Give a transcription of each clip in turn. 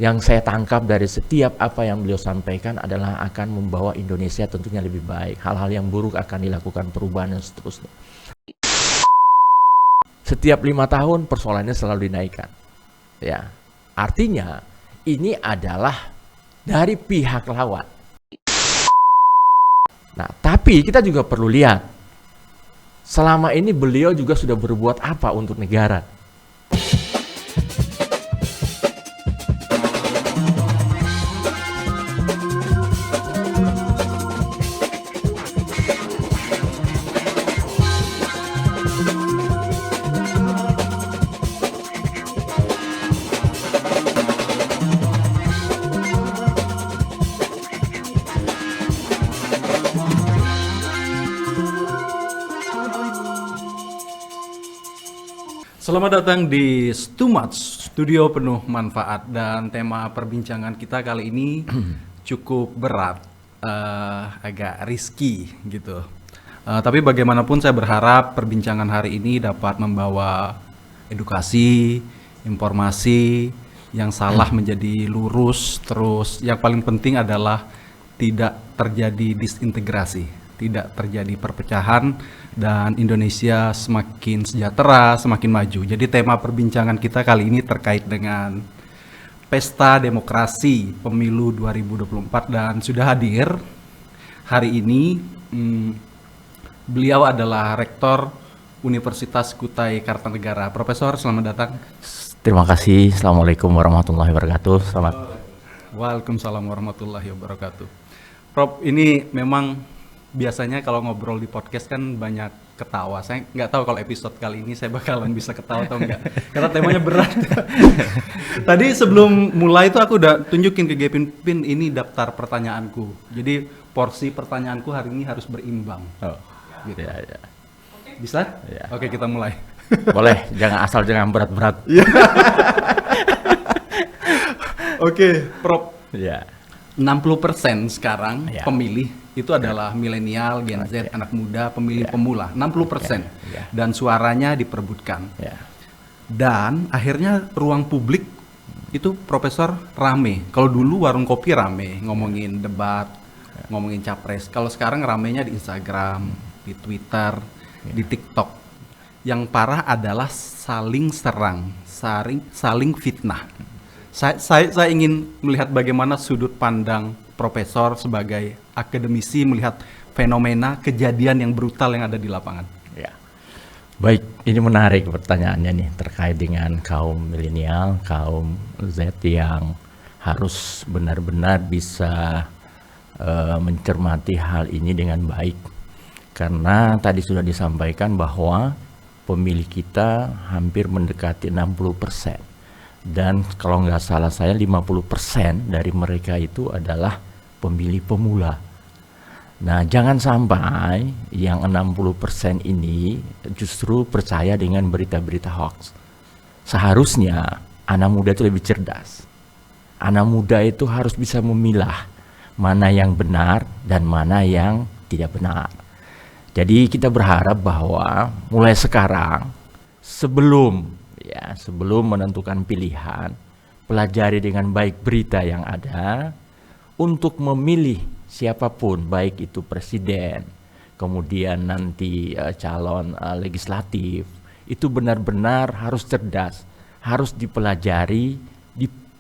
Yang saya tangkap dari setiap apa yang beliau sampaikan adalah akan membawa Indonesia tentunya lebih baik. Hal-hal yang buruk akan dilakukan perubahan dan seterusnya. Setiap 5 tahun persoalannya selalu dinaikkan. Ya, artinya ini adalah dari pihak lawan. Nah, tapi kita juga perlu lihat selama ini beliau juga sudah berbuat apa untuk negara. Selamat datang di Stumats, studio penuh manfaat, dan tema perbincangan kita kali ini cukup berat, agak risky gitu. Tapi bagaimanapun saya berharap perbincangan hari ini dapat membawa edukasi, informasi yang salah menjadi lurus, terus yang paling penting adalah tidak terjadi disintegrasi, tidak terjadi perpecahan, dan Indonesia semakin sejahtera, semakin maju. Jadi tema perbincangan kita kali ini terkait dengan Pesta Demokrasi Pemilu 2024, dan sudah hadir hari ini beliau adalah Rektor Universitas Kutai Kartanegara. Profesor, selamat datang. Terima kasih. Assalamualaikum warahmatullahi wabarakatuh. Selamat. Waalaikumsalam warahmatullahi wabarakatuh. Prof, ini memang biasanya kalau ngobrol di podcast kan banyak ketawa. Saya nggak tahu kalau episode kali ini saya bakalan bisa ketawa atau enggak, karena temanya berat. Tadi sebelum mulai itu aku udah tunjukin ke Gepin, ini daftar pertanyaanku. Jadi porsi pertanyaanku hari ini harus berimbang. Oh, gitu. ya. Bisa? Ya. Oke, kita mulai. Boleh, jangan berat-berat. Oke, Prof. Ya. 60% sekarang Ya. pemilih itu adalah milenial, Gen Z, anak muda, pemilih pemula, 60%. Ya. Dan suaranya diperebutkan. Ya. Dan akhirnya ruang publik itu, Profesor, rame. Kalau dulu warung kopi rame, ngomongin debat, ngomongin capres. Kalau sekarang ramenya di Instagram, di Twitter, di TikTok. Yang parah adalah saling serang, saling fitnah. Saya ingin melihat bagaimana sudut pandang Profesor sebagai akademisi melihat fenomena kejadian yang brutal yang ada di lapangan. Ya. Baik, ini menarik pertanyaannya nih terkait dengan kaum milenial, kaum Z yang harus benar-benar bisa mencermati hal ini dengan baik. Karena tadi sudah disampaikan bahwa pemilih kita hampir mendekati 60%. Dan kalau nggak salah saya 50% dari mereka itu adalah pemilih pemula. Nah, jangan sampai yang 60% ini justru percaya dengan berita-berita hoax. Seharusnya anak muda itu lebih cerdas. Anak muda itu harus bisa memilah mana yang benar dan mana yang tidak benar. Jadi kita berharap bahwa mulai sekarang sebelum menentukan pilihan, pelajari dengan baik berita yang ada untuk memilih siapapun, baik itu presiden, kemudian nanti calon legislatif, itu benar-benar harus cerdas, harus dipelajari,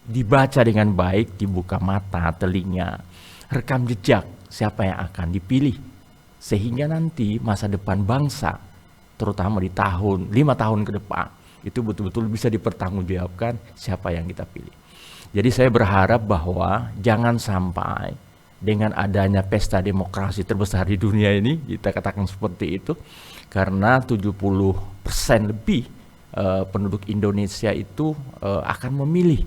dibaca dengan baik, dibuka mata, telinga, rekam jejak siapa yang akan dipilih, sehingga nanti masa depan bangsa, terutama di 5 tahun ke depan, itu betul-betul bisa dipertanggungjawabkan siapa yang kita pilih. Jadi saya berharap bahwa jangan sampai dengan adanya pesta demokrasi terbesar di dunia ini, kita katakan seperti itu, karena 70% lebih penduduk Indonesia itu akan memilih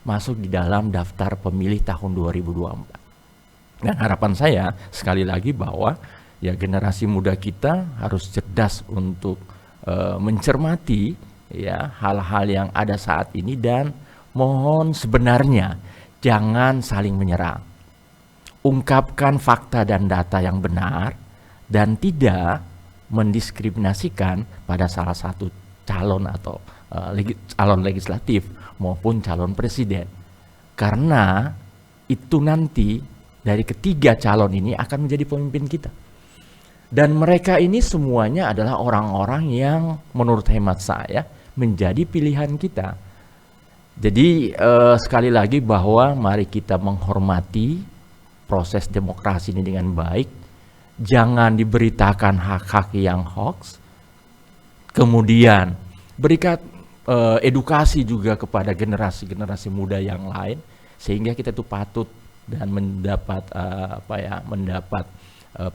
masuk di dalam daftar pemilih tahun 2024. Dan harapan saya sekali lagi bahwa ya generasi muda kita harus cerdas untuk mencermati ya hal-hal yang ada saat ini, dan mohon sebenarnya jangan saling menyerang. Ungkapkan fakta dan data yang benar dan tidak mendiskriminasikan pada salah satu calon atau calon legislatif maupun calon presiden. Karena itu nanti dari ketiga calon ini akan menjadi pemimpin kita. Dan mereka ini semuanya adalah orang-orang yang menurut hemat saya menjadi pilihan kita. Jadi sekali lagi bahwa mari kita menghormati proses demokrasi ini dengan baik. Jangan diberitakan hak-hak yang hoax. Kemudian berikan edukasi juga kepada generasi-generasi muda yang lain sehingga kita itu patut dan mendapat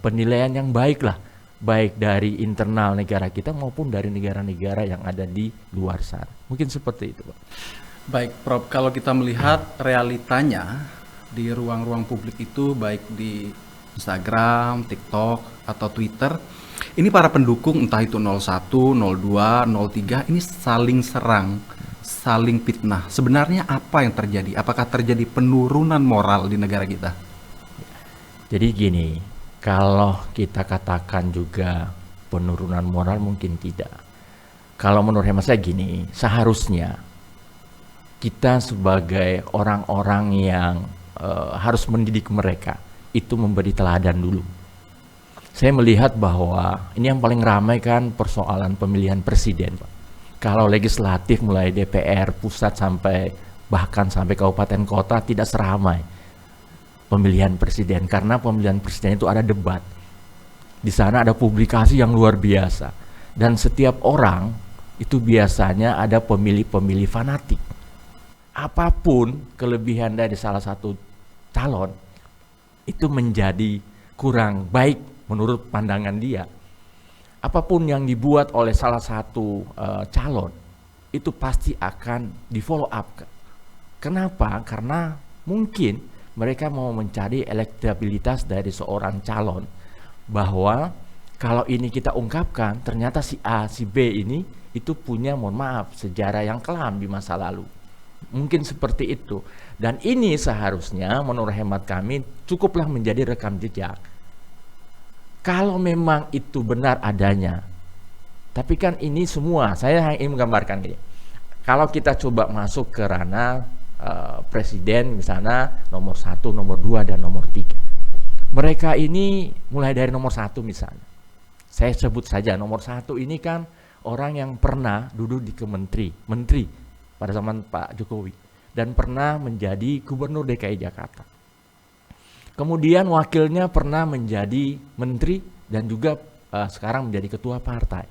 penilaian yang baik lah, baik dari internal negara kita maupun dari negara-negara yang ada di luar sana. Mungkin seperti itu, Pak. Baik, Prof. Kalau kita melihat realitanya di ruang-ruang publik itu, baik di Instagram, TikTok, atau Twitter, ini para pendukung entah itu 01, 02, 03 ini saling serang, saling fitnah. Sebenarnya apa yang terjadi? Apakah terjadi penurunan moral di negara kita? Jadi gini, kalau kita katakan juga penurunan moral mungkin tidak. Kalau menurut hemat saya gini, seharusnya kita sebagai orang-orang yang harus mendidik mereka itu memberi teladan dulu. Saya melihat bahwa ini yang paling ramai kan persoalan pemilihan presiden, Pak. Kalau legislatif mulai DPR pusat sampai bahkan sampai kabupaten kota tidak seramai pemilihan presiden, karena pemilihan presiden itu ada debat. Di sana ada publikasi yang luar biasa. Dan setiap orang itu biasanya ada pemilih-pemilih fanatik. Apapun kelebihan dari salah satu calon itu menjadi kurang baik menurut pandangan dia. Apapun yang dibuat oleh salah satu calon itu pasti akan di follow up. Kenapa? Karena mungkin mereka mau mencari elektabilitas dari seorang calon, bahwa kalau ini kita ungkapkan ternyata si A, si B ini itu punya, mohon maaf, sejarah yang kelam di masa lalu. Mungkin seperti itu. Dan ini seharusnya menurut hemat kami cukuplah menjadi rekam jejak. Kalau memang itu benar adanya. Tapi kan ini semua, saya ingin menggambarkan gini. Kalau kita coba masuk ke ranah presiden misalnya nomor 1, nomor 2, dan nomor 3. Mereka ini mulai dari nomor 1 misalnya. Saya sebut saja nomor 1 ini kan orang yang pernah duduk di menteri pada zaman Pak Jokowi dan pernah menjadi gubernur DKI Jakarta. Kemudian wakilnya pernah menjadi menteri dan juga sekarang menjadi ketua partai.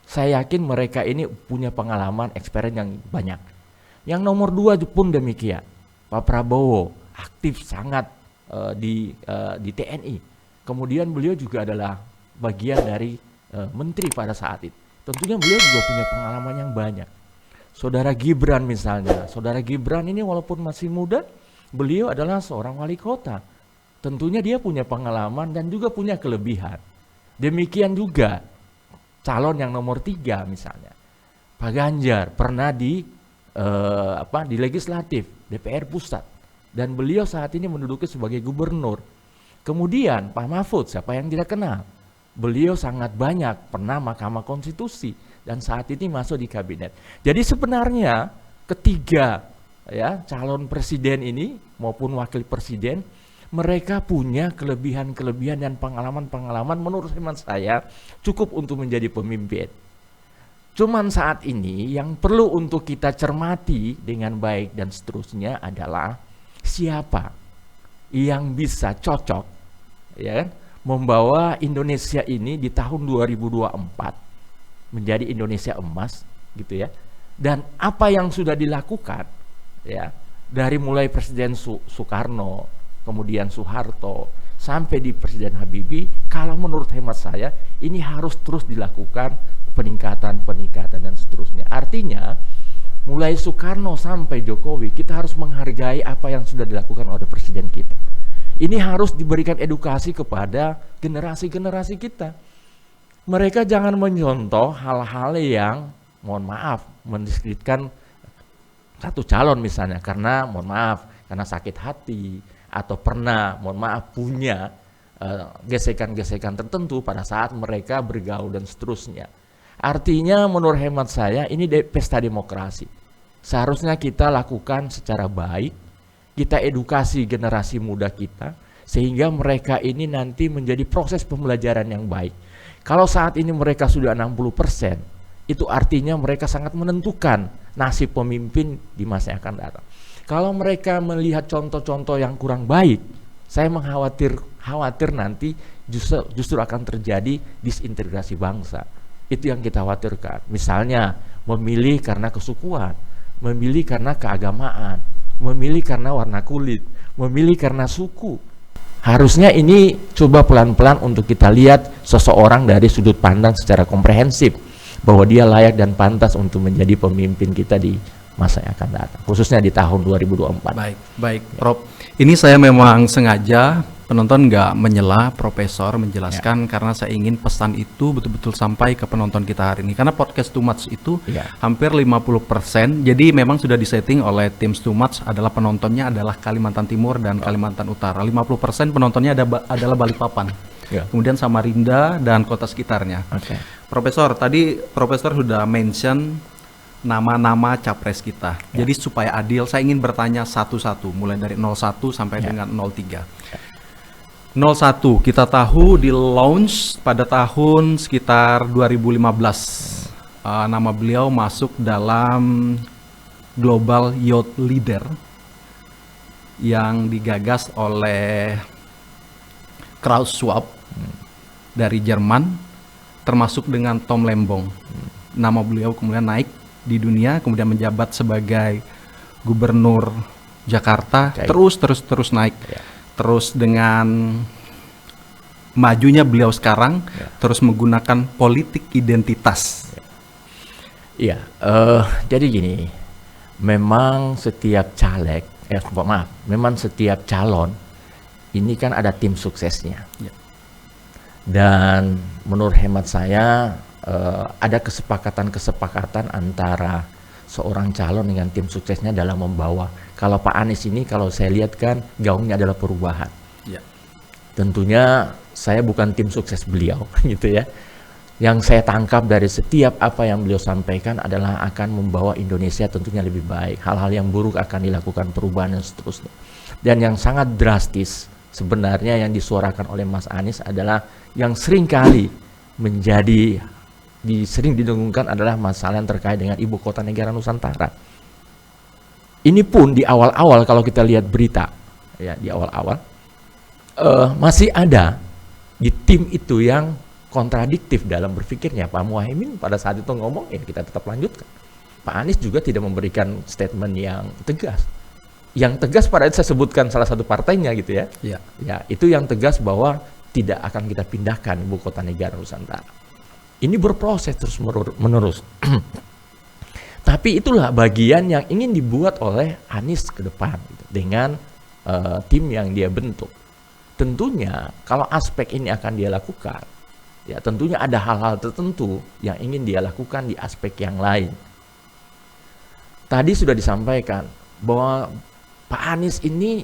Saya yakin mereka ini punya pengalaman, experience yang banyak. Yang nomor 2 pun demikian. Pak Prabowo aktif sangat di TNI. Kemudian beliau juga adalah bagian dari menteri pada saat itu. Tentunya beliau juga punya pengalaman yang banyak. Saudara Gibran misalnya. Saudara Gibran ini walaupun masih muda, beliau adalah seorang wali kota. Tentunya dia punya pengalaman dan juga punya kelebihan. Demikian juga calon yang nomor 3 misalnya. Pak Ganjar pernah di legislatif DPR pusat dan beliau saat ini menduduki sebagai gubernur. Kemudian Pak Mahfud, siapa yang tidak kenal, beliau sangat banyak pernah Mahkamah Konstitusi dan saat ini masuk di kabinet. Jadi sebenarnya ketiga calon presiden ini maupun wakil presiden, mereka punya kelebihan-kelebihan dan pengalaman-pengalaman menurut hemat saya cukup untuk menjadi pemimpin. Cuman saat ini yang perlu untuk kita cermati dengan baik dan seterusnya adalah siapa yang bisa cocok membawa Indonesia ini di tahun 2024 menjadi Indonesia emas gitu ya. Dan apa yang sudah dilakukan dari mulai Presiden Soekarno, kemudian Soeharto sampai di Presiden Habibie, kalau menurut hemat saya ini harus terus dilakukan peningkatan dan seterusnya. Artinya mulai Soekarno sampai Jokowi kita harus menghargai apa yang sudah dilakukan oleh presiden kita. Ini harus diberikan edukasi kepada generasi-generasi kita. Mereka jangan menyontoh hal-hal yang mohon maaf mendiskreditkan satu calon misalnya karena mohon maaf karena sakit hati atau pernah mohon maaf punya gesekan-gesekan tertentu pada saat mereka bergaul dan seterusnya. Artinya menurut hemat saya ini pesta demokrasi. Seharusnya kita lakukan secara baik, kita edukasi generasi muda kita, sehingga mereka ini nanti menjadi proses pembelajaran yang baik. Kalau saat ini mereka sudah 60%, itu artinya mereka sangat menentukan nasib pemimpin di masa yang akan datang. Kalau mereka melihat contoh-contoh yang kurang baik, saya khawatir nanti justru akan terjadi disintegrasi bangsa. Itu yang kita khawatirkan. Misalnya memilih karena kesukuan, memilih karena keagamaan, memilih karena warna kulit, memilih karena suku. Harusnya ini coba pelan-pelan untuk kita lihat seseorang dari sudut pandang secara komprehensif, bahwa dia layak dan pantas untuk menjadi pemimpin kita di masa yang akan datang, khususnya di tahun 2024. Baik, Prof. Ini saya memang sengaja penonton nggak menyela Profesor menjelaskan karena saya ingin pesan itu betul-betul sampai ke penonton kita hari ini. Karena podcast Too Much itu hampir 50%, jadi memang sudah disetting oleh tim Too Much adalah penontonnya adalah Kalimantan Timur dan Kalimantan Utara. 50% penontonnya adalah Balikpapan. Kemudian Samarinda dan kota sekitarnya. Profesor, tadi Profesor sudah mention nama-nama capres kita. Jadi supaya adil, saya ingin bertanya satu-satu, mulai dari 01 sampai dengan 03. 01 kita tahu di launch pada tahun sekitar 2015. Nama beliau masuk dalam Global Youth Leader yang digagas oleh Klaus Schwab dari Jerman, termasuk dengan Tom Lembong. Nama beliau kemudian naik di dunia, kemudian menjabat sebagai gubernur Jakarta, terus naik. Terus dengan majunya beliau sekarang, terus menggunakan politik identitas. Jadi gini, memang setiap caleg, memang setiap calon ini kan ada tim suksesnya. Dan menurut hemat saya ada kesepakatan antara seorang calon dengan tim suksesnya dalam membawa. Kalau Pak Anies ini, kalau saya lihat kan gaungnya adalah perubahan. Tentunya saya bukan tim sukses beliau, gitu ya. Yang saya tangkap dari setiap apa yang beliau sampaikan adalah akan membawa Indonesia tentunya lebih baik. Hal-hal yang buruk akan dilakukan perubahan dan seterusnya. Dan yang sangat drastis sebenarnya yang disuarakan oleh Mas Anies adalah yang seringkali menjadi sering didengungkan adalah masalah yang terkait dengan ibu kota negara Nusantara. Ini pun di awal-awal kalau kita lihat berita, di awal-awal masih ada di tim itu yang kontradiktif dalam berpikirnya. Pak Muhaimin pada saat itu ngomong, kita tetap lanjutkan. Pak Anies juga tidak memberikan statement yang tegas. Yang tegas pada itu saya sebutkan salah satu partainya gitu ya. Itu yang tegas bahwa tidak akan kita pindahkan ibu kota negara Nusantara. Ini berproses terus menerus. Tapi itulah bagian yang ingin dibuat oleh Anies ke depan gitu, dengan tim yang dia bentuk. Tentunya kalau aspek ini akan dia lakukan, tentunya ada hal-hal tertentu yang ingin dia lakukan di aspek yang lain. Tadi sudah disampaikan bahwa Pak Anies ini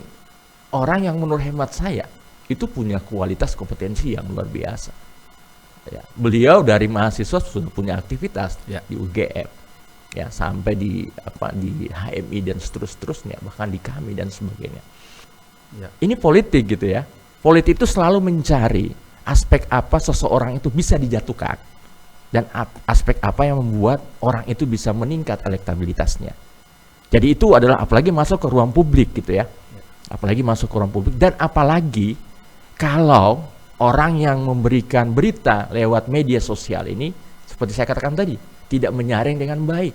orang yang menurut hemat saya itu punya kualitas kompetensi yang luar biasa. Beliau dari mahasiswa sudah punya aktivitas di UGM, sampai di HMI dan seterusnya, bahkan di KAMI dan sebagainya. Ini politik gitu ya. Politik itu selalu mencari aspek apa seseorang itu bisa dijatuhkan dan aspek apa yang membuat orang itu bisa meningkat elektabilitasnya. Jadi itu adalah apalagi masuk ke ruang publik gitu ya. Apalagi masuk ke ruang publik, dan apalagi kalau orang yang memberikan berita lewat media sosial ini, seperti saya katakan tadi, tidak menyaring dengan baik.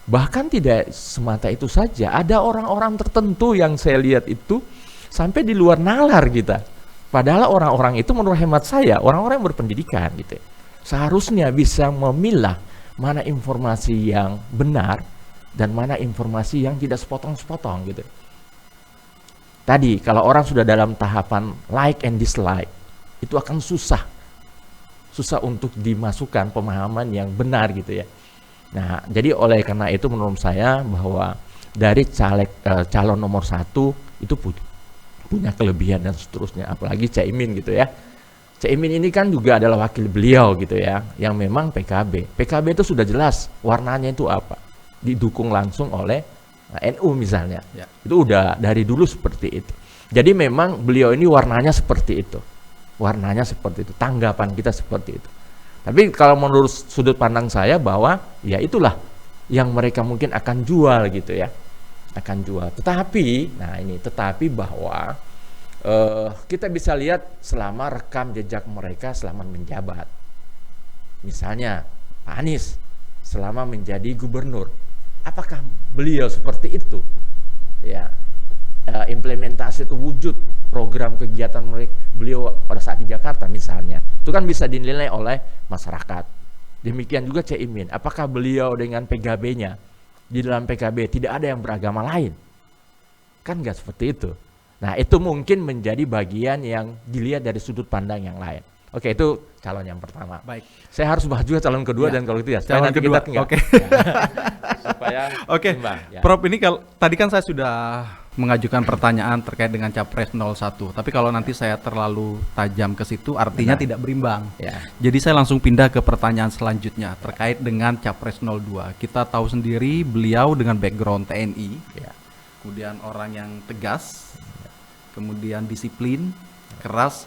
Bahkan tidak semata itu saja, ada orang-orang tertentu yang saya lihat itu sampai di luar nalar kita. Padahal orang-orang itu menurut hemat saya, orang-orang yang berpendidikan gitu. Seharusnya bisa memilah mana informasi yang benar dan mana informasi yang tidak sepotong-sepotong gitu. Tadi kalau orang sudah dalam tahapan like and dislike, itu akan susah untuk dimasukkan pemahaman yang benar gitu ya. Nah, jadi oleh karena itu menurut saya bahwa dari calon nomor 1 itu punya kelebihan dan seterusnya, apalagi Caimin gitu ya. Caimin ini kan juga adalah wakil beliau gitu ya, yang memang PKB itu sudah jelas warnanya itu apa, didukung langsung oleh NU misalnya. Ya. Itu udah dari dulu seperti itu. Jadi memang beliau ini warnanya seperti itu. Warnanya seperti itu, tanggapan kita seperti itu. Tapi kalau menurut sudut pandang saya bahwa ya itulah yang mereka mungkin akan jual gitu ya. Akan jual. Tetapi bahwa kita bisa lihat selama rekam jejak mereka selama menjabat. Misalnya Pak Anies selama menjadi gubernur. Apakah beliau seperti itu? Ya, implementasi itu wujud program kegiatan beliau pada saat di Jakarta misalnya. Itu kan bisa dinilai oleh masyarakat. Demikian juga Caimin. Apakah beliau dengan PKB-nya di dalam PKB tidak ada yang beragama lain? Kan nggak seperti itu. Nah, itu mungkin menjadi bagian yang dilihat dari sudut pandang yang lain. Oke, itu calon yang pertama. Baik. Saya harus bahas juga calon kedua Ya. dan kalau gitu ya. Calon nanti kedua. kita tinggal. Oke. Supaya Oke, imbang, ya. Prof, ini tadi kan saya sudah mengajukan pertanyaan terkait dengan Capres 01. Tapi kalau nanti saya terlalu tajam ke situ, artinya tidak berimbang. Ya. Jadi saya langsung pindah ke pertanyaan selanjutnya terkait dengan Capres 02. Kita tahu sendiri beliau dengan background TNI, Ya. kemudian orang yang tegas, kemudian disiplin, keras.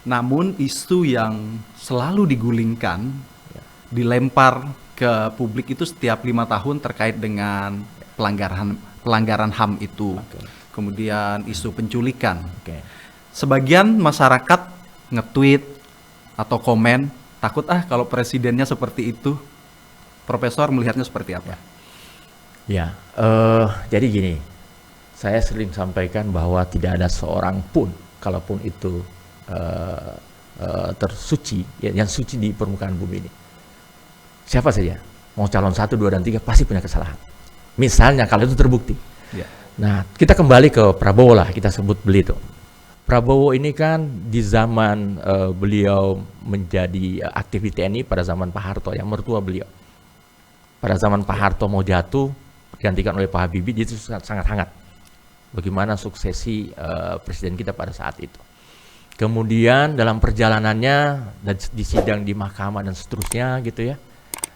Namun isu yang selalu digulingkan, dilempar ke publik itu setiap 5 tahun terkait dengan pelanggaran HAM itu. Oke. Kemudian isu penculikan. Oke. Sebagian masyarakat nge-tweet atau komen, takut kalau presidennya seperti itu. Profesor melihatnya seperti apa? Ya, jadi gini, saya sering sampaikan bahwa tidak ada seorang pun, kalaupun itu tersuci, ya, yang suci di permukaan bumi ini. Siapa saja, mau calon 1, 2, dan 3 pasti punya kesalahan. Misalnya kalau itu terbukti. Ya. Nah, kita kembali ke Prabowo lah, kita sebut beliau itu. Prabowo ini kan di zaman beliau menjadi aktif di TNI pada zaman Pak Harto, yang mertua beliau. Pada zaman Pak Harto mau jatuh, digantikan oleh Pak Habibie, itu sangat hangat. Bagaimana suksesi presiden kita pada saat itu. Kemudian dalam perjalanannya dan di sidang di mahkamah dan seterusnya gitu ya.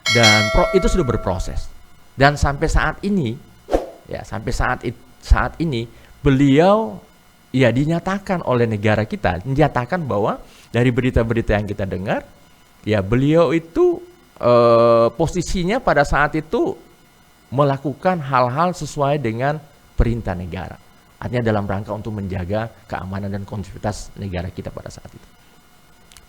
Dan itu sudah berproses. Dan sampai saat ini, ya sampai saat ini beliau ya dinyatakan oleh negara kita, dinyatakan bahwa dari berita-berita yang kita dengar, ya beliau itu posisinya pada saat itu melakukan hal-hal sesuai dengan perintah negara. Artinya dalam rangka untuk menjaga keamanan dan kondusivitas negara kita pada saat itu.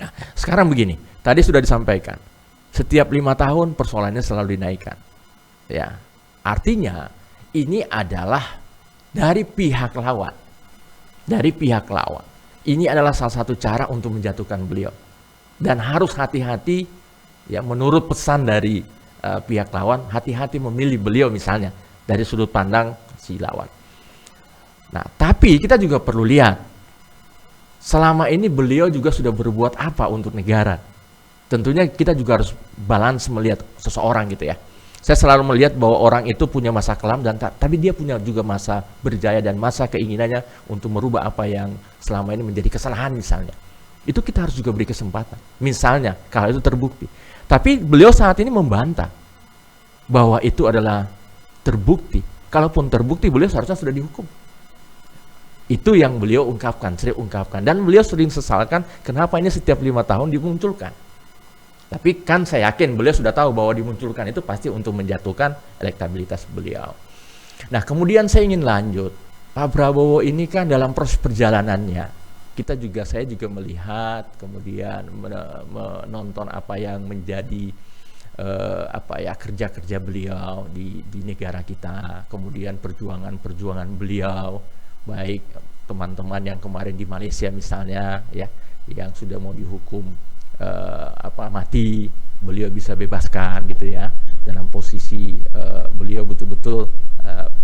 Nah, sekarang begini, tadi sudah disampaikan, setiap 5 tahun persoalannya selalu dinaikkan. Ya, artinya ini adalah dari pihak lawan. Dari pihak lawan. Ini adalah salah satu cara untuk menjatuhkan beliau. Dan harus hati-hati, ya menurut pesan dari pihak lawan, hati-hati memilih beliau misalnya dari sudut pandang si lawan. Nah, tapi kita juga perlu lihat, selama ini beliau juga sudah berbuat apa untuk negara. Tentunya kita juga harus balance melihat seseorang gitu ya. Saya selalu melihat bahwa orang itu punya masa kelam, tapi dia punya juga masa berjaya dan masa keinginannya untuk merubah apa yang selama ini menjadi kesalahan misalnya. Itu kita harus juga beri kesempatan. Misalnya, kalau itu terbukti. Tapi beliau saat ini membantah bahwa itu adalah terbukti. Kalaupun terbukti, beliau seharusnya sudah dihukum. Itu yang beliau sering ungkapkan. Dan beliau sering sesalkan kenapa ini setiap 5 tahun dimunculkan. Tapi kan saya yakin beliau sudah tahu bahwa dimunculkan itu pasti untuk menjatuhkan elektabilitas beliau. Nah, kemudian saya ingin lanjut. Pak Prabowo ini kan dalam proses perjalanannya, saya juga melihat, kemudian menonton apa yang menjadi kerja-kerja beliau di negara kita, kemudian perjuangan beliau, baik teman-teman yang kemarin di Malaysia misalnya ya, yang sudah mau dihukum mati, beliau bisa bebaskan gitu ya, dalam posisi beliau betul-betul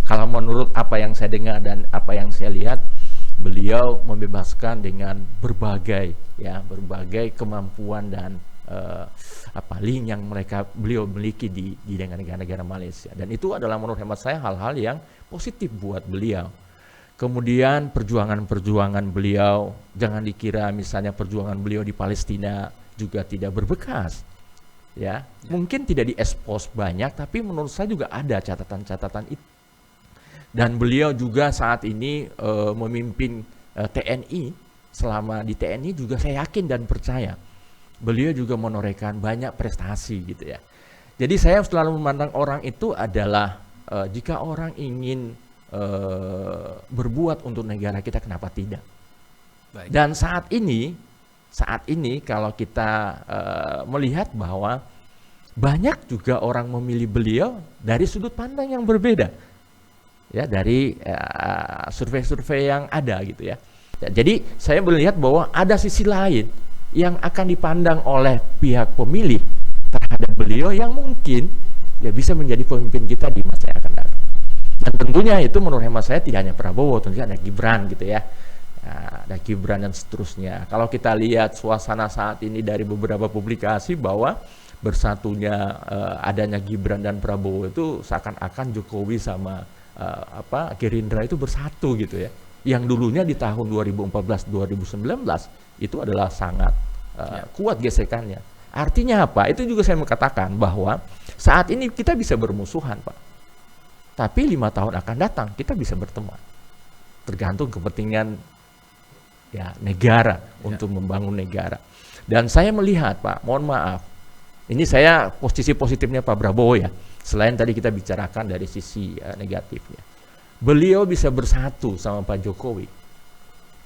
kalau menurut apa yang saya dengar dan apa yang saya lihat, beliau membebaskan dengan berbagai kemampuan dan link yang beliau miliki di negara-negara Malaysia, dan itu adalah menurut hemat saya hal-hal yang positif buat beliau. Kemudian perjuangan beliau, jangan dikira misalnya perjuangan beliau di Palestina juga tidak berbekas. Ya, mungkin tidak diekspos banyak, tapi menurut saya juga ada catatan-catatan itu. Dan beliau juga saat ini memimpin TNI. Selama di TNI juga saya yakin dan percaya beliau juga menorehkan banyak prestasi gitu ya. Jadi saya selalu memandang orang itu adalah jika orang ingin berbuat untuk negara kita, kenapa tidak? Baik. Dan saat ini kalau kita melihat bahwa banyak juga orang memilih beliau dari sudut pandang yang berbeda, ya, dari survei-survei yang ada gitu ya. Jadi saya melihat bahwa ada sisi lain yang akan dipandang oleh pihak pemilih terhadap beliau yang mungkin ya bisa menjadi pemimpin kita di masa yang akan datang. Dan tentunya itu menurut hemat saya tidak hanya Prabowo, tentunya ada Gibran gitu ya. Ada Gibran dan seterusnya. Kalau kita lihat suasana saat ini dari beberapa publikasi bahwa bersatunya adanya Gibran dan Prabowo itu seakan-akan Jokowi sama Gerindra itu bersatu gitu ya. Yang dulunya di tahun 2014-2019 itu adalah sangat kuat gesekannya. Artinya apa? Itu juga saya mengatakan bahwa saat ini kita bisa bermusuhan, Pak. Tapi 5 tahun akan datang kita bisa berteman. Tergantung kepentingan ya negara untuk membangun negara. Dan saya melihat, Pak, mohon maaf, ini saya posisi positifnya Pak Prabowo ya. Selain tadi kita bicarakan dari sisi negatifnya. Beliau bisa bersatu sama Pak Jokowi.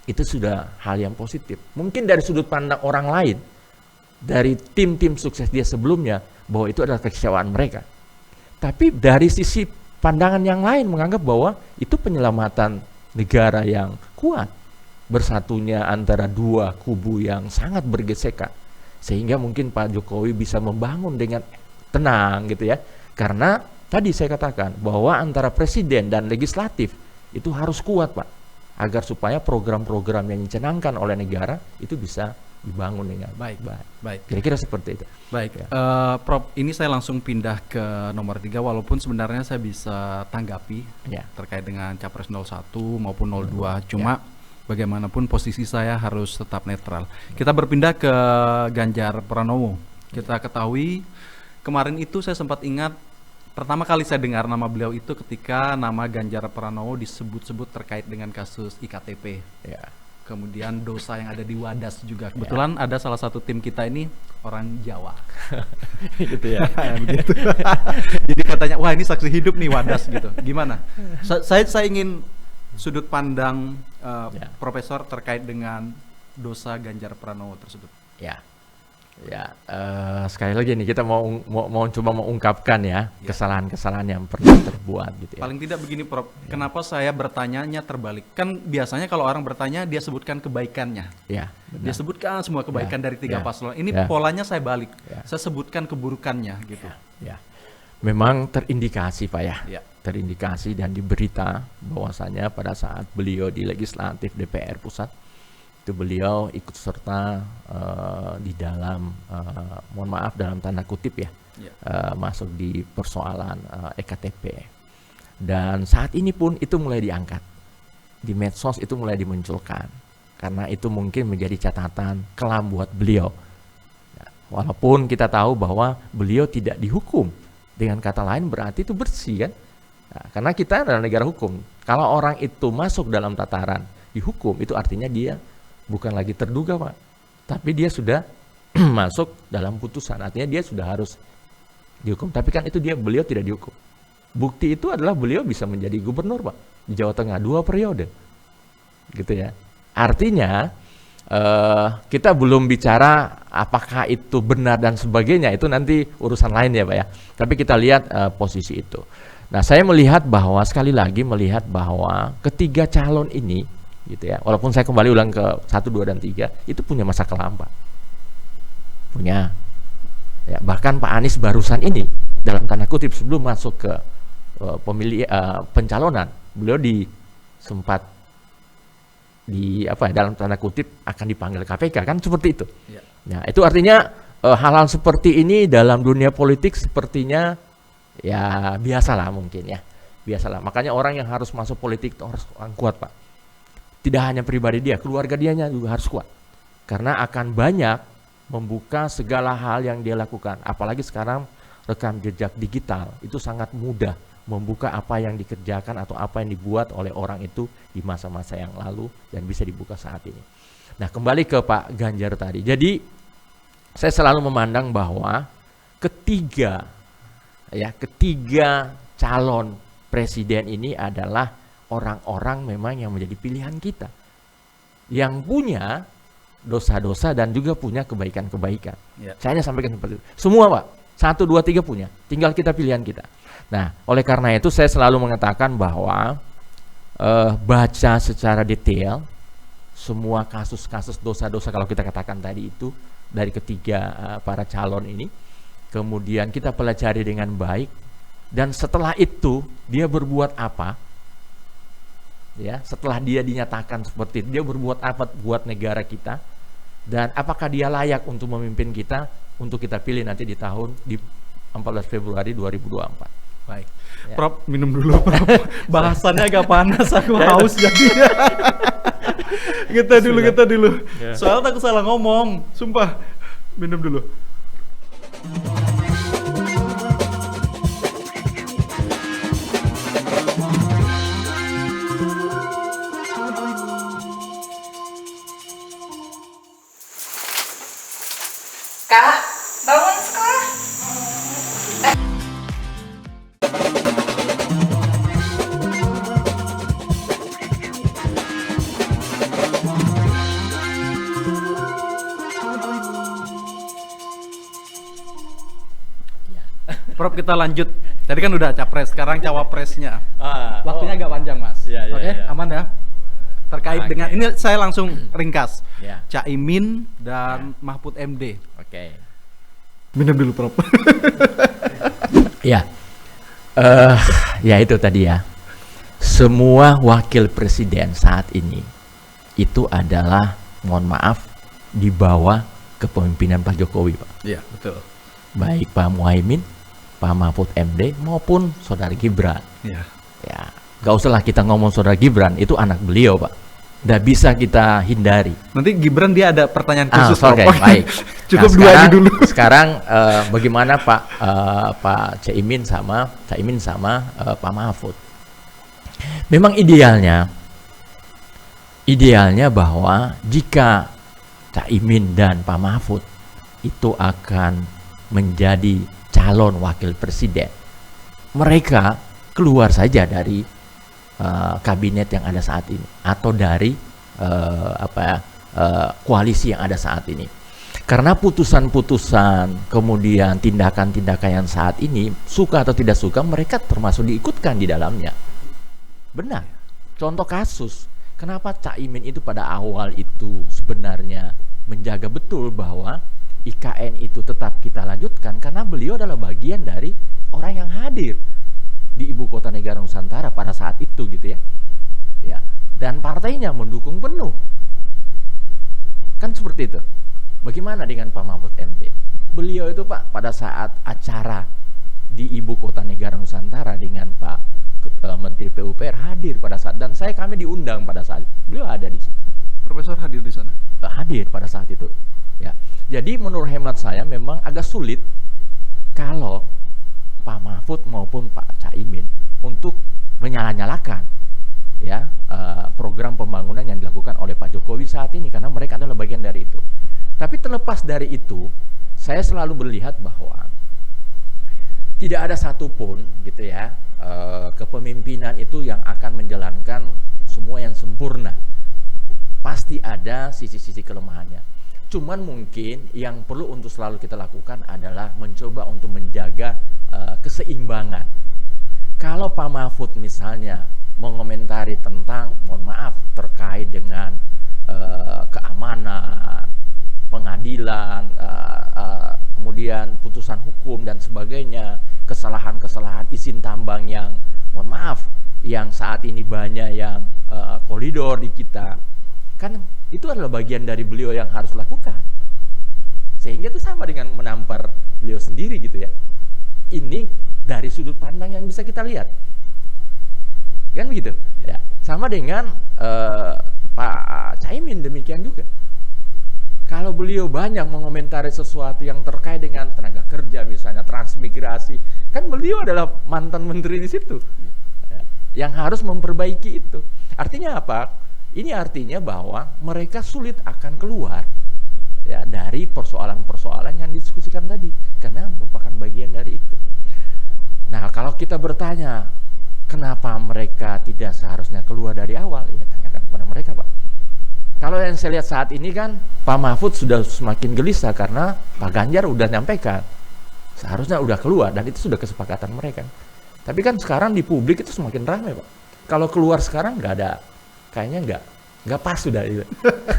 Itu sudah hal yang positif. Mungkin dari sudut pandang orang lain, dari tim-tim sukses dia sebelumnya, bahwa itu adalah kekecewaan mereka. Tapi dari sisi pandangan yang lain menganggap bahwa itu penyelamatan negara yang kuat. Bersatunya antara dua kubu yang sangat bergesekan. Sehingga mungkin Pak Jokowi bisa membangun dengan tenang gitu ya. Karena tadi saya katakan bahwa antara presiden dan legislatif itu harus kuat, Pak, agar supaya program-program yang dicanangkan oleh negara itu bisa dibangun dengan baik. Kira-kira seperti itu. Baik, ya. Prof, ini saya langsung pindah ke nomor 3 walaupun sebenarnya saya bisa tanggapi terkait dengan Capres 01 maupun 02. Cuma bagaimanapun posisi saya harus tetap netral. Kita berpindah ke Ganjar Pranowo. Kita ketahui kemarin itu saya sempat ingat pertama kali saya dengar nama beliau itu ketika nama Ganjar Pranowo disebut-sebut terkait dengan kasus IKTP. Ya. Kemudian dosa yang ada di Wadas juga. Kebetulan ada salah satu tim kita ini orang Jawa. Gitu ya. Begitu. Jadi katanya, wah ini saksi hidup nih Wadas gitu. Gimana? Saya ingin sudut pandang Profesor terkait dengan dosa Ganjar Pranowo tersebut. Ya, sekali lagi nih kita mau coba mengungkapkan kesalahan-kesalahan yang pernah terbuat gitu ya. Paling tidak begini Prof, kenapa saya bertanyanya terbalik? Kan biasanya kalau orang bertanya dia sebutkan kebaikannya. Ya, dia sebutkan semua kebaikan dari 3 paslon. Ini polanya saya balik. Saya sebutkan keburukannya gitu. Ya. Memang terindikasi Pak ya. Terindikasi dan diberita bahwasanya pada saat beliau di legislatif DPR pusat itu beliau ikut serta di dalam mohon maaf dalam tanda kutip masuk di persoalan EKTP. Dan saat ini pun itu mulai diangkat di medsos, itu mulai dimunculkan karena itu mungkin menjadi catatan kelam buat beliau. Walaupun kita tahu bahwa beliau tidak dihukum, dengan kata lain berarti itu bersih kan. Karena kita adalah negara hukum. Kalau orang itu masuk dalam tataran dihukum, itu artinya dia bukan lagi terduga, Pak, tapi dia sudah masuk dalam putusan. Artinya dia sudah harus dihukum. Tapi kan itu beliau tidak dihukum. Bukti itu adalah beliau bisa menjadi gubernur, Pak, di Jawa Tengah 2 periode, gitu ya. Artinya kita belum bicara apakah itu benar dan sebagainya. Itu nanti urusan lain ya, Pak ya. Tapi kita lihat posisi itu. Nah, saya melihat bahwa sekali lagi bahwa ketiga calon ini gitu ya. Walaupun saya kembali ulang ke 1, 2 dan 3 itu punya masa kelam, Pak. Punya. Ya, bahkan Pak Anies barusan ini dalam tanda kutip sebelum masuk ke pencalonan, beliau sempat dalam tanda kutip akan dipanggil KPK kan seperti itu. Nah, itu artinya hal-hal seperti ini dalam dunia politik sepertinya ya biasalah mungkin ya. Biasalah. Makanya orang yang harus masuk politik itu harus kuat, Pak. Tidak hanya pribadi dia, keluarga dianya juga harus kuat. Karena akan banyak membuka segala hal yang dia lakukan. Apalagi sekarang rekam jejak digital itu sangat mudah membuka apa yang dikerjakan atau apa yang dibuat oleh orang itu di masa-masa yang lalu dan bisa dibuka saat ini. Nah, kembali ke Pak Ganjar tadi. Jadi saya selalu memandang bahwa ketiga calon presiden ini adalah orang-orang memang yang menjadi pilihan kita, yang punya dosa-dosa dan juga punya kebaikan-kebaikan. Saya hanya sampaikan seperti itu. Semua Pak, 1, 2, 3 punya, tinggal kita pilihan kita. Nah, oleh karena itu saya selalu mengatakan bahwa baca secara detail semua kasus-kasus dosa-dosa kalau kita katakan tadi itu dari ketiga para calon ini, kemudian kita pelajari dengan baik, dan setelah itu dia berbuat apa, ya, setelah dia dinyatakan seperti itu, dia berbuat apa buat negara kita, dan apakah dia layak untuk memimpin kita, untuk kita pilih nanti di 14 Februari 2024. Baik, Ya. Prof, minum dulu, Prof. Bahasannya agak panas, aku haus jadi. Kita dulu. Ya. Soalnya aku salah ngomong, sumpah. Minum dulu. Kak, bangun sekolah. Prof, kita lanjut. Tadi kan udah capres, sekarang cawapresnya. Waktunya agak panjang, Mas. Iya, iya, Oke, iya. aman ya? Terkait Oke. dengan ini saya langsung ringkas. Ya. Caimin dan Mahfud MD. Oke. Minum dulu, Prof. Ya, ya itu tadi ya. Semua wakil presiden saat ini itu adalah, mohon maaf, di bawah kepemimpinan Pak Jokowi, Pak. Iya, betul. Baik Pak Muhaimin, Pak Mahfud MD maupun Saudara Gibran. Iya. Ya, gak usahlah kita ngomong Saudara Gibran, itu anak beliau, Pak. Nggak bisa kita hindari. Nanti Gibran dia ada pertanyaan khusus, Prof. Oke, baik. Cukup Nah, dua aja dulu. Sekarang bagaimana Pak Caimin sama Pak Mahfud? Memang idealnya bahwa jika Caimin dan Pak Mahfud itu akan menjadi calon wakil presiden, mereka keluar saja dari kabinet yang ada saat ini atau dari koalisi yang ada saat ini. Karena putusan-putusan kemudian tindakan-tindakan yang saat ini, suka atau tidak suka, mereka termasuk diikutkan di dalamnya. Benar. Contoh kasus, kenapa Caimin itu pada awal itu sebenarnya menjaga betul bahwa IKN itu tetap kita lanjutkan, karena beliau adalah bagian dari orang yang hadir di ibu kota negara Nusantara pada saat itu gitu ya. Ya, dan partainya mendukung penuh. Kan seperti itu. Bagaimana dengan Pak Mahfud MD? Beliau itu Pak pada saat acara di ibu kota negara Nusantara dengan Pak Menteri PUPR hadir pada saat, dan kami diundang pada saat beliau ada di situ. Profesor hadir di sana. Hadir pada saat itu. Ya. Jadi menurut hemat saya memang agak sulit kalau Pak Mahfud maupun Pak Caimin untuk menyala-nyalakan ya program pembangunan yang dilakukan oleh Pak Jokowi saat ini, karena mereka adalah bagian dari itu. Tapi terlepas dari itu, saya selalu melihat bahwa tidak ada satupun gitu ya kepemimpinan itu yang akan menjalankan semua yang sempurna. Pasti ada sisi-sisi kelemahannya. Cuman mungkin yang perlu untuk selalu kita lakukan adalah mencoba untuk menjaga keseimbangan. Kalau Pak Mahfud misalnya mengomentari tentang, mohon maaf, terkait dengan keamanan, pengadilan, kemudian putusan hukum dan sebagainya, kesalahan-kesalahan izin tambang yang, mohon maaf, yang saat ini banyak yang koridor di kita, kan itu adalah bagian dari beliau yang harus lakukan. Sehingga itu sama dengan menampar beliau sendiri gitu ya. Ini dari sudut pandang yang bisa kita lihat, kan begitu ya. Sama dengan Pak Caimin demikian juga, Kalau beliau banyak mengomentari sesuatu yang terkait dengan tenaga kerja, misalnya transmigrasi, kan beliau adalah mantan menteri di situ, yang harus memperbaiki itu. Artinya apa? Ini artinya bahwa mereka sulit akan keluar ya dari persoalan-persoalan yang didiskusikan tadi, karena merupakan bagian dari itu. Nah, kalau kita bertanya kenapa mereka tidak seharusnya keluar dari awal, ya tanyakan kepada mereka, Pak. Kalau yang saya lihat saat ini kan Pak Mahfud sudah semakin gelisah karena Pak Ganjar udah nyampaikan seharusnya udah keluar, dan itu sudah kesepakatan mereka. Tapi kan sekarang di publik itu semakin ramai, Pak. Kalau keluar sekarang nggak ada, kayaknya nggak pas sudah gitu.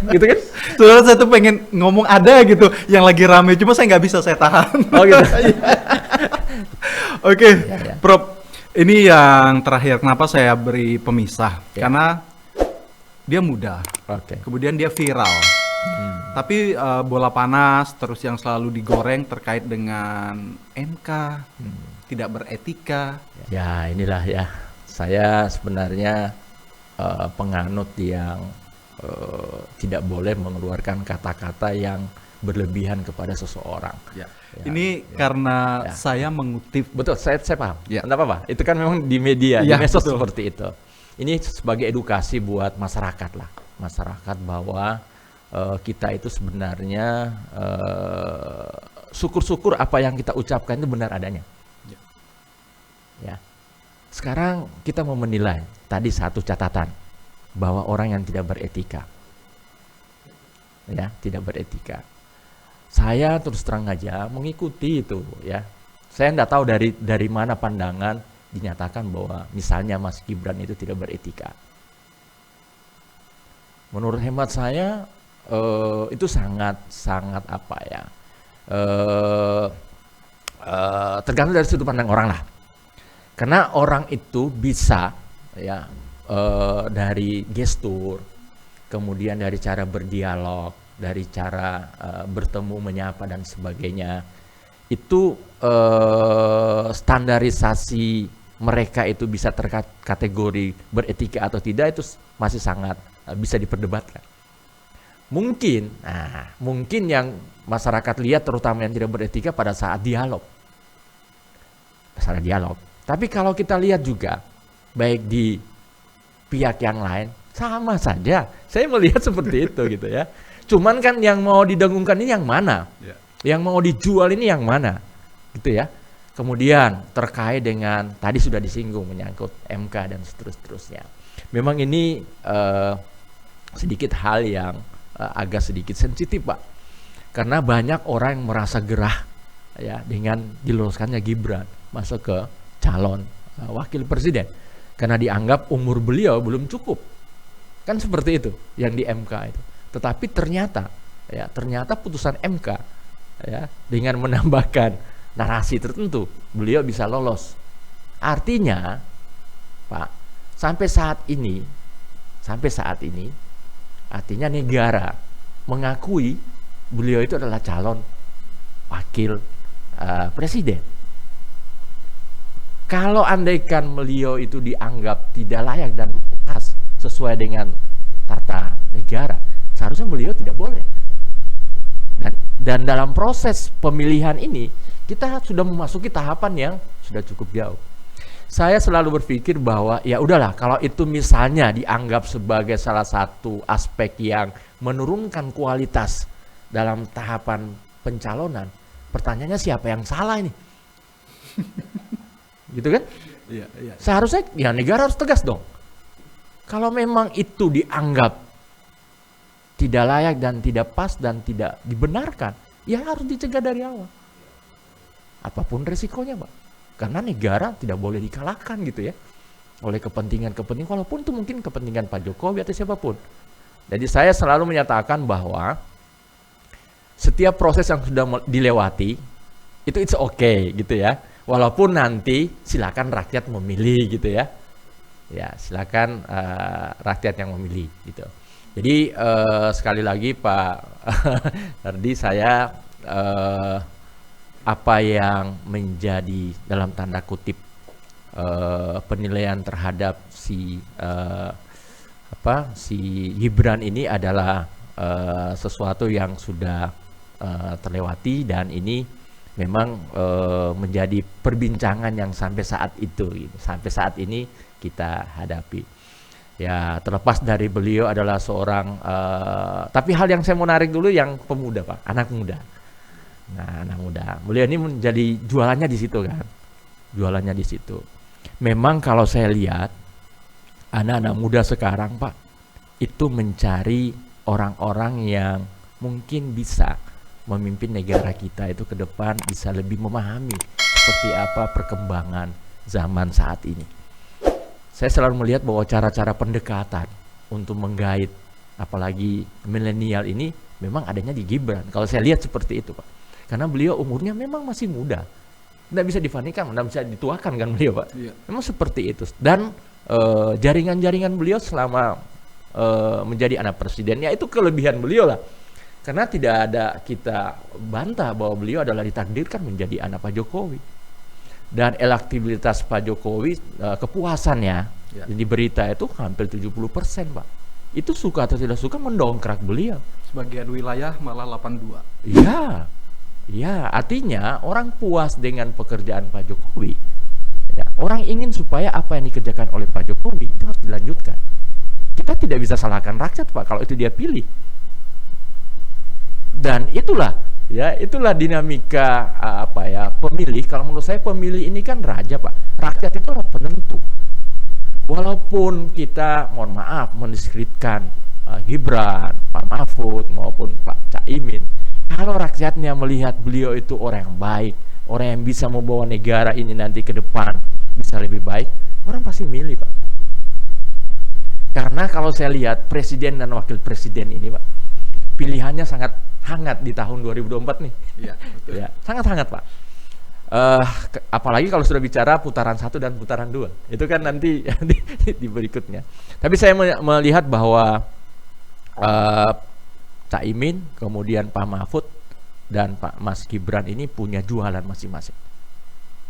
Gitu kan? Soalnya saya tuh pengen ngomong ada gitu yang lagi rame, cuma saya nggak bisa, saya tahan. Oh gitu. Oke, Ya. Prof. Ini yang terakhir, kenapa saya beri pemisah? Ya. Karena dia muda, Oke. kemudian dia viral. Tapi bola panas terus yang selalu digoreng terkait dengan MK, tidak beretika. Ya inilah ya, saya sebenarnya penganut yang tidak boleh mengeluarkan kata-kata yang berlebihan kepada seseorang. Ya. Ya, Ini ya. karena Ya. saya mengutip. Betul, saya paham. Ya. Tidak apa-apa. Itu kan memang di media, Ya, di medsos betul. seperti itu. Ini sebagai edukasi buat masyarakat lah, masyarakat bahwa kita itu sebenarnya syukur-syukur apa yang kita ucapkan itu benar adanya. Ya. Ya. Sekarang kita mau menilai tadi satu catatan bahwa orang yang tidak beretika, ya tidak beretika. Saya terus terang aja mengikuti itu ya. Saya tidak tahu dari mana pandangan dinyatakan bahwa misalnya Mas Gibran itu tidak beretika. Menurut hemat saya itu sangat apa ya? Tergantung dari sudut pandang orang lah. Karena orang itu bisa ya dari gestur, kemudian dari cara berdialog, dari cara bertemu, menyapa dan sebagainya, itu standarisasi mereka itu bisa terkategori beretika atau tidak itu masih sangat bisa diperdebatkan. Mungkin yang masyarakat lihat terutama yang tidak beretika pada saat dialog. Tapi kalau kita lihat juga baik di pihak yang lain sama saja. Saya melihat seperti itu gitu ya. Cuman kan yang mau didengungkan ini yang mana? Ya. Yang mau dijual ini yang mana? Gitu ya. Kemudian terkait dengan tadi sudah disinggung menyangkut MK dan seterusnya. Memang ini sedikit hal yang agak sedikit sensitif, Pak. Karena banyak orang yang merasa gerah ya dengan diloloskannya Gibran masuk ke calon wakil presiden. Karena dianggap umur beliau belum cukup. Kan seperti itu yang di MK itu. Tetapi ternyata putusan MK ya dengan menambahkan narasi tertentu beliau bisa lolos. Artinya, Pak, sampai saat ini artinya negara mengakui beliau itu adalah calon wakil presiden. Kalau andaikan beliau itu dianggap tidak layak dan pas sesuai dengan tata negara, seharusnya beliau tidak boleh. Dan dalam proses pemilihan ini kita sudah memasuki tahapan yang sudah cukup jauh. Saya selalu berpikir bahwa ya udahlah kalau itu misalnya dianggap sebagai salah satu aspek yang menurunkan kualitas dalam tahapan pencalonan, pertanyaannya siapa yang salah ini? Gitu kan? Iya. Seharusnya ya negara harus tegas dong. Kalau memang itu dianggap tidak layak dan tidak pas dan tidak dibenarkan, ya harus dicegah dari awal. Apapun resikonya, Pak. Karena negara tidak boleh dikalahkan gitu ya. Oleh kepentingan-kepentingan, walaupun itu mungkin kepentingan Pak Jokowi atau siapapun. Jadi saya selalu menyatakan bahwa setiap proses yang sudah dilewati, itu it's okay gitu ya. Walaupun nanti silakan rakyat memilih gitu ya. Ya silakan rakyat yang memilih gitu. Jadi sekali lagi Pak Nardi, saya apa yang menjadi dalam tanda kutip penilaian terhadap si Gibran ini adalah sesuatu yang sudah terlewati, dan ini memang menjadi perbincangan yang sampai saat itu, gitu. Sampai saat ini kita hadapi. Ya, terlepas dari beliau adalah seorang, tapi hal yang saya mau narik dulu yang pemuda, Pak, anak muda. Nah, anak muda, beliau ini menjadi jualannya di situ kan, jualannya di situ. Memang kalau saya lihat anak-anak muda sekarang, Pak, itu mencari orang-orang yang mungkin bisa memimpin negara kita itu ke depan, bisa lebih memahami seperti apa perkembangan zaman saat ini. Saya selalu melihat bahwa cara-cara pendekatan untuk menggait apalagi milenial ini memang adanya di Gibran. Kalau saya lihat seperti itu, Pak. Karena beliau umurnya memang masih muda. Tidak bisa difanikan, tidak bisa dituakan kan beliau, Pak. Iya. Memang seperti itu. Dan jaringan-jaringan beliau selama menjadi anak presiden, ya itu kelebihan beliau lah. Karena tidak ada kita bantah bahwa beliau adalah ditakdirkan menjadi anak Pak Jokowi. Dan elektabilitas Pak Jokowi, kepuasannya di berita itu hampir 70%, Pak. Itu suka atau tidak suka mendongkrak beliau. Sebagian wilayah malah 82. Iya, ya, artinya orang puas dengan pekerjaan Pak Jokowi. Ya, orang ingin supaya apa yang dikerjakan oleh Pak Jokowi itu harus dilanjutkan. Kita tidak bisa salahkan rakyat, Pak, kalau itu dia pilih. Dan itulah dinamika pemilih. Kalau menurut saya pemilih ini kan raja, Pak. Rakyat itu adalah penentu. Walaupun kita mohon maaf mendiskreditkan Gibran, Pak Mahfud maupun Pak Caimin, kalau rakyatnya melihat beliau itu orang yang baik, orang yang bisa membawa negara ini nanti ke depan bisa lebih baik, orang pasti milih, Pak. Karena kalau saya lihat presiden dan wakil presiden ini, Pak, pilihannya sangat hangat di tahun 2024 nih. Iya, betul. Ya, sangat hangat, Pak. Apalagi kalau sudah bicara putaran 1 dan putaran 2. Itu kan nanti di berikutnya. Tapi saya melihat bahwa Caimin, kemudian Pak Mahfud dan Pak Mas Gibran ini punya jualan masing-masing.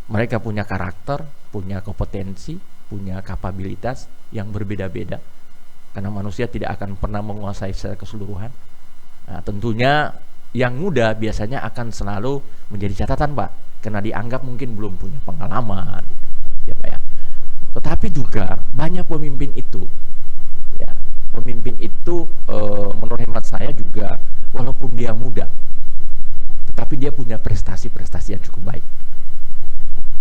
Mereka punya karakter, punya kompetensi, punya kapabilitas yang berbeda-beda. Karena manusia tidak akan pernah menguasai secara keseluruhan. Nah, tentunya yang muda biasanya akan selalu menjadi catatan, Pak, karena dianggap mungkin belum punya pengalaman, ya Pak ya. Tetapi juga banyak pemimpin itu, ya, pemimpin itu menurut hemat saya juga walaupun dia muda, tetapi dia punya prestasi-prestasi yang cukup baik.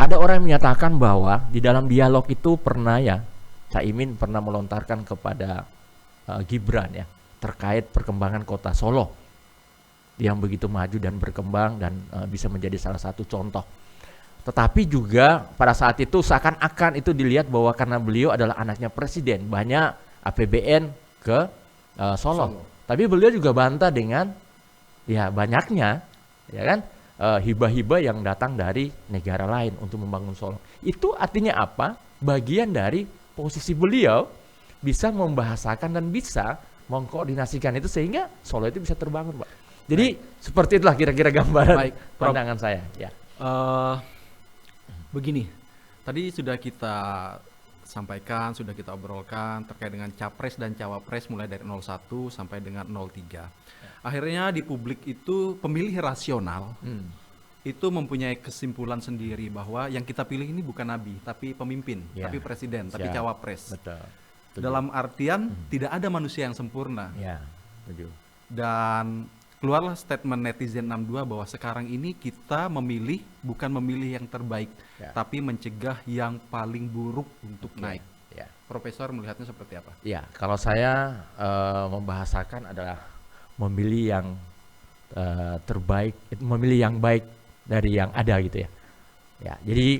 Ada orang yang menyatakan bahwa di dalam dialog itu pernah ya, Caimin pernah melontarkan kepada Gibran ya, terkait perkembangan kota Solo yang begitu maju dan berkembang dan bisa menjadi salah satu contoh. Tetapi juga pada saat itu seakan-akan itu dilihat bahwa karena beliau adalah anaknya presiden, banyak APBN ke Solo. Tapi beliau juga bantah dengan ya banyaknya ya kan hibah-hibah yang datang dari negara lain untuk membangun Solo. Itu artinya apa? Bagian dari posisi beliau bisa membahasakan dan bisa mengkoordinasikan itu sehingga Solo itu bisa terbangun, Pak. Jadi seperti itulah kira-kira gambaran pandangan saya. Ya. Begini, tadi sudah kita sampaikan, sudah kita obrolkan terkait dengan capres dan cawapres mulai dari 01 sampai dengan 03. Akhirnya di publik itu pemilih rasional itu mempunyai kesimpulan sendiri bahwa yang kita pilih ini bukan nabi, tapi pemimpin, tapi presiden, tapi cawapres. Betul. Dalam artian tidak ada manusia yang sempurna. Ya, setuju. Dan keluarlah statement netizen 62 bahwa sekarang ini kita memilih bukan memilih yang terbaik, tapi mencegah yang paling buruk untuk naik. Ya. Profesor melihatnya seperti apa? Ya, kalau saya membahasakan adalah memilih yang terbaik, memilih yang baik dari yang ada gitu ya. Ya, jadi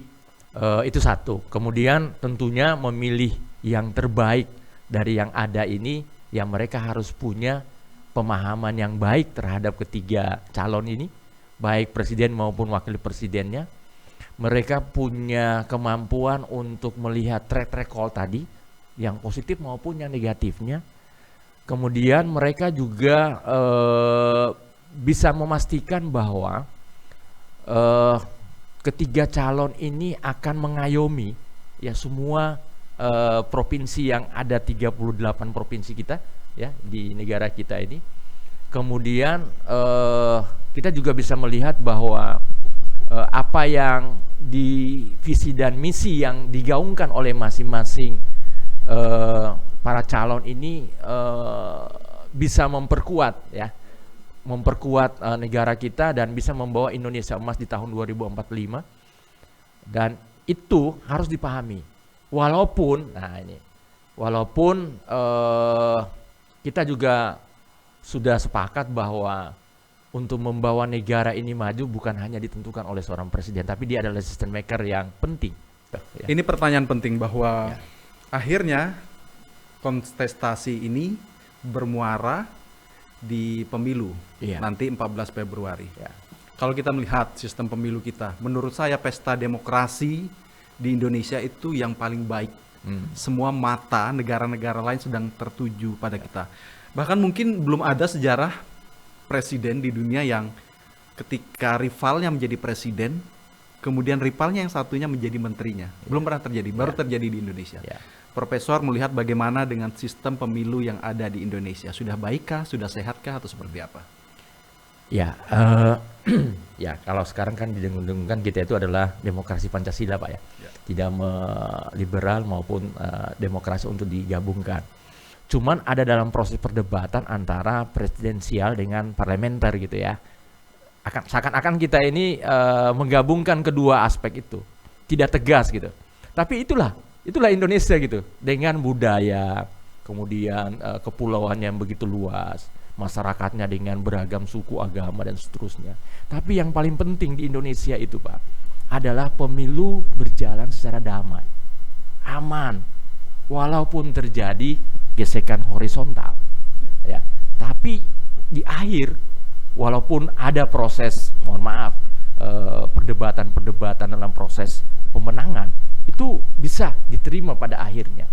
itu satu. Kemudian tentunya memilih yang terbaik dari yang ada ini, yang mereka harus punya pemahaman yang baik terhadap ketiga calon ini, baik presiden maupun wakil presidennya. Mereka punya kemampuan untuk melihat track record tadi, yang positif maupun yang negatifnya. Kemudian mereka juga bisa memastikan bahwa ketiga calon ini akan mengayomi ya semua provinsi yang ada 38 provinsi kita ya di negara kita ini, Kemudian kita juga bisa melihat bahwa apa yang di visi dan misi yang digaungkan oleh masing-masing para calon ini bisa memperkuat negara kita dan bisa membawa Indonesia emas di tahun 2045. Dan itu harus dipahami. Walaupun kita juga sudah sepakat bahwa untuk membawa negara ini maju bukan hanya ditentukan oleh seorang presiden, tapi dia adalah decision maker yang penting. Ya. Ini pertanyaan penting bahwa akhirnya kontestasi ini bermuara di pemilu nanti 14 Februari. Ya. Kalau kita melihat sistem pemilu kita, menurut saya pesta demokrasi di Indonesia itu yang paling baik. Semua mata negara-negara lain sedang tertuju pada kita. Bahkan mungkin belum ada sejarah presiden di dunia yang ketika rivalnya menjadi presiden, kemudian rivalnya yang satunya menjadi menterinya. Belum pernah terjadi, baru terjadi di Indonesia. Profesor melihat bagaimana dengan sistem pemilu yang ada di Indonesia. Sudah baikkah, sudah sehatkah, atau seperti apa? Ya, ya kalau sekarang kan didengung-dengungkan kita itu adalah demokrasi Pancasila, Pak ya. Tidak liberal maupun demokrasi untuk digabungkan. Cuman ada dalam proses perdebatan antara presidensial dengan parlementer gitu ya. Seakan-akan kita ini menggabungkan kedua aspek itu. Tidak tegas gitu. Tapi itulah Indonesia gitu. Dengan budaya, kemudian kepulauan yang begitu luas, masyarakatnya dengan beragam suku, agama dan seterusnya. Tapi yang paling penting di Indonesia itu, Pak, adalah pemilu berjalan secara damai, aman, walaupun terjadi gesekan horizontal, ya. Tapi di akhir, walaupun ada proses, mohon maaf, perdebatan dalam proses pemenangan, itu bisa diterima pada akhirnya.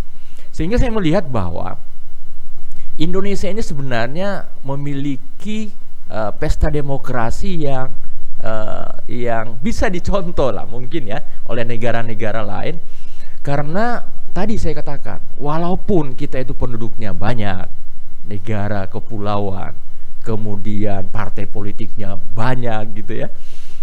Sehingga saya melihat bahwa Indonesia ini sebenarnya memiliki pesta demokrasi yang bisa dicontoh lah mungkin ya oleh negara-negara lain, karena tadi saya katakan walaupun kita itu penduduknya banyak, negara kepulauan, kemudian partai politiknya banyak gitu ya,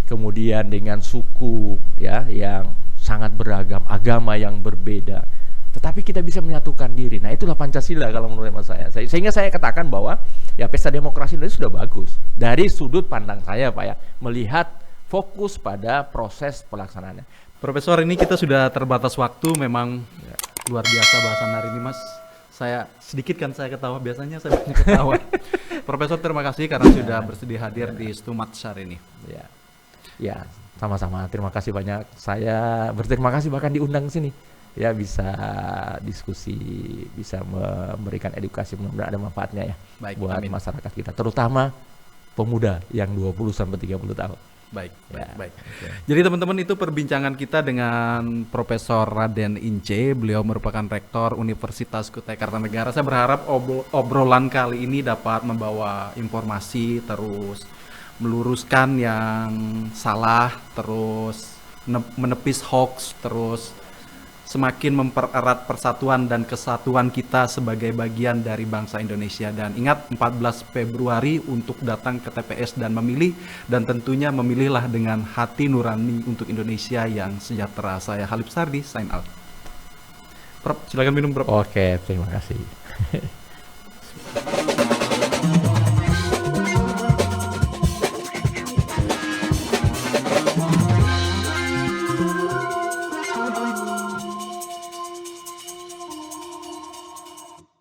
kemudian dengan suku ya yang sangat beragam, agama yang berbeda, tetapi kita bisa menyatukan diri. Nah, itulah Pancasila kalau menurut saya. Sehingga saya katakan bahwa ya pesta demokrasi ini sudah bagus dari sudut pandang saya, Pak ya, melihat fokus pada proses pelaksanaannya. Profesor, ini kita sudah terbatas waktu, memang luar biasa bahasan hari ini, Mas. Saya ketawa, biasanya saya banyak ketawa. Profesor, terima kasih karena sudah bersedia hadir di Stumats hari ini. Ya, sama-sama. Terima kasih banyak. Saya berterima kasih bahkan diundang ke sini. Ya, bisa diskusi, bisa memberikan edukasi, mudah-mudahan ada manfaatnya ya. Baik, buat masyarakat kita, terutama pemuda yang 20-30 tahun. Baik. Jadi teman-teman, itu perbincangan kita dengan Profesor Raden Ince. Beliau merupakan Rektor Universitas Kutai Kartanegara. Saya berharap obrolan kali ini dapat membawa informasi, terus meluruskan yang salah, terus menepis hoax, terus semakin mempererat persatuan dan kesatuan kita sebagai bagian dari bangsa Indonesia. Dan ingat, 14 Februari untuk datang ke TPS dan memilih, dan tentunya memilihlah dengan hati nurani untuk Indonesia yang sejahtera. Saya Halib Sardi, sign out. Prof, silakan minum, Prof. Oke, terima kasih.